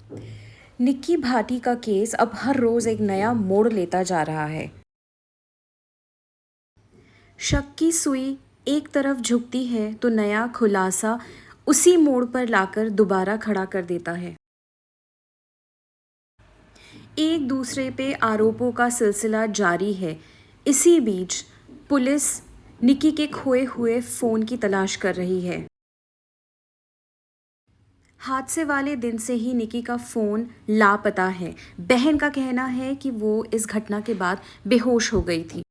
निक्की भाटी का केस अब हर रोज एक नया मोड़ लेता जा रहा है। शक की सुई एक तरफ झुकती है तो नया खुलासा उसी मोड़ पर लाकर दोबारा खड़ा कर देता है। एक दूसरे पे आरोपों का सिलसिला जारी है। इसी बीच पुलिस निक्की के खोए हुए फोन की तलाश कर रही है। हादसे वाले दिन से ही निकी का फ़ोन लापता है। बहन का कहना है कि वो इस घटना के बाद बेहोश हो गई थी।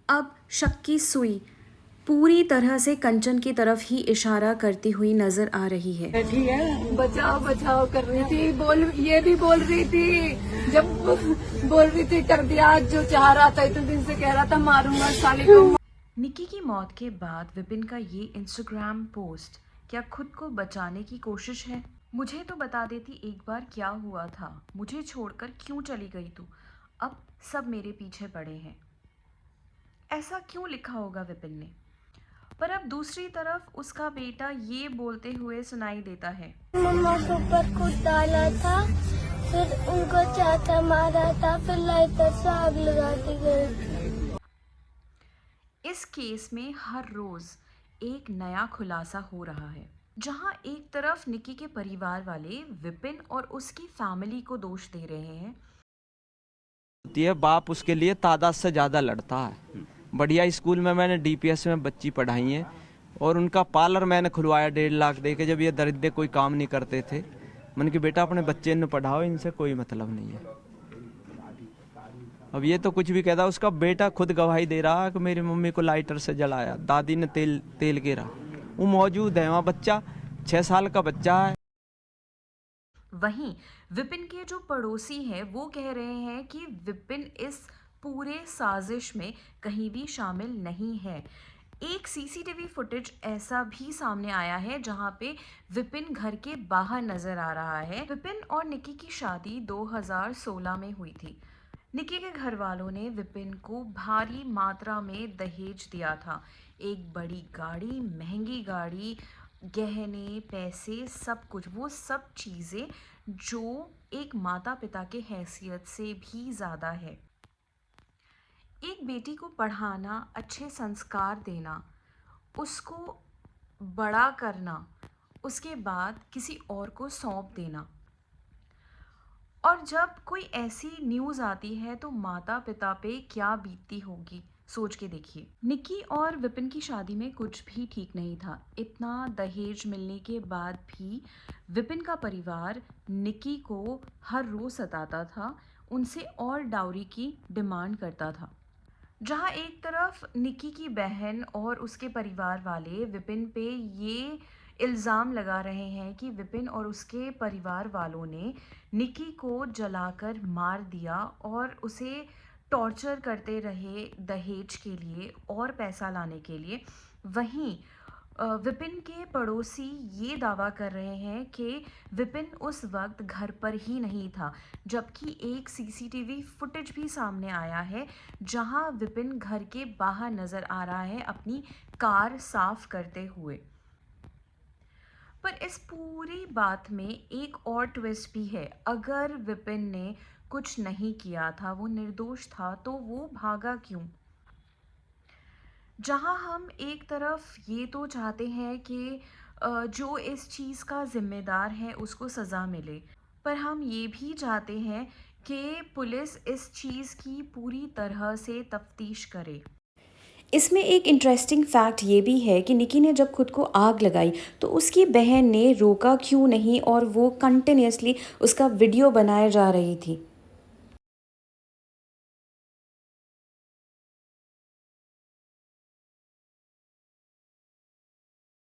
अब शक की सुई पूरी तरह से कंचन की तरफ ही इशारा करती हुई नजर आ रही है। ठीक है, बचाओ बचाओ कर रही थी, ये भी बोल रही थी, जब बोल रही थी कर दिया, जो चाह रहा था इतने दिन से कह रहा था मारूंगा साले को। निकी की मौत के बाद विपिन का ये इंस्टाग्राम पोस्ट क्या खुद को बचाने की कोशिश है? मुझे तो बता देती एक बार क्या हुआ था, मुझे छोड़कर क्यों चली गई तू, अब सब मेरे पीछे पड़े हैं। ऐसा क्यों लिखा होगा विपिन ने? पर अब दूसरी तरफ उसका बेटा ये बोलते हुए सुनाई देता है, मम्मा के ऊपर खुद डाला था, फिर उनको चाचा मारा था, फिर लाइटर से आग लगा दी गई। इस केस में हर रोज एक नया खुलासा हो रहा है। जहां एक तरफ निकी के परिवार वाले विपिन और उसकी फैमिली को दोष दे रहे हैं, होती है बाप उसके लिए तादाद से ज़्यादा लड़ता है। बढ़िया स्कूल में मैंने डीपीएस में बच्ची पढ़ाई है और उनका पार्लर मैंने खुलवाया 1.5 लाख दे के, जब ये दरिद्र कोई काम नहीं करते थे। मैंने कि बेटा अपने बच्चे ने पढ़ाओ, इनसे कोई मतलब नहीं है। अब ये तो कुछ भी कहता, उसका बेटा खुद गवाही दे रहा कि मेरी मम्मी को लाइटर से जलाया, दादी ने तेल गिरा। वो मौजूद है वहाँ, बच्चा 6 साल का बच्चा है। वहीं विपिन के जो पड़ोसी हैं वो कह रहे हैं कि विपिन इस पूरे साजिश में कहीं भी शामिल नहीं है। एक सीसीटीवी फुटेज ऐसा भी सामने आया है जहां पे विपिन घर के बाहर नजर आ रहा है। विपिन और निकी की शादी 2016 में हुई थी। निकी के घर वालों ने विपिन को भारी मात्रा में दहेज दिया था। एक बड़ी गाड़ी, महंगी गाड़ी, गहने, पैसे, सब कुछ, वो सब चीज़ें जो एक माता पिता के हैसियत से भी ज़्यादा है। एक बेटी को पढ़ाना, अच्छे संस्कार देना, उसको बड़ा करना, उसके बाद किसी और को सौंप देना, और जब कोई ऐसी न्यूज़ आती है तो माता पिता पे क्या बीतती होगी, सोच के देखिए। निक्की और विपिन की शादी में कुछ भी ठीक नहीं था। इतना दहेज मिलने के बाद भी विपिन का परिवार निक्की को हर रोज सताता था, उनसे और डाउरी की डिमांड करता था। जहाँ एक तरफ निक्की की बहन और उसके परिवार वाले विपिन पे ये इल्ज़ाम लगा रहे हैं कि विपिन और उसके परिवार वालों ने निक्की को जलाकर मार दिया और उसे टॉर्चर करते रहे दहेज के लिए और पैसा लाने के लिए, वहीं विपिन के पड़ोसी ये दावा कर रहे हैं कि विपिन उस वक्त घर पर ही नहीं था, जबकि एक सीसीटीवी फुटेज भी सामने आया है जहां विपिन घर के बाहर नज़र आ रहा है अपनी कार साफ करते हुए। पर इस पूरी बात में एक और ट्विस्ट भी है। अगर विपिन ने कुछ नहीं किया था, वो निर्दोष था, तो वो भागा क्यों? जहाँ हम एक तरफ ये तो चाहते हैं कि जो इस चीज़ का ज़िम्मेदार है उसको सज़ा मिले, पर हम ये भी चाहते हैं कि पुलिस इस चीज़ की पूरी तरह से तफ्तीश करे। इसमें एक इंटरेस्टिंग फैक्ट ये भी है कि निकी ने जब खुद को आग लगाई तो उसकी बहन ने रोका क्यों नहीं और वो कंटिन्यूसली उसका वीडियो बनाए जा रही थी।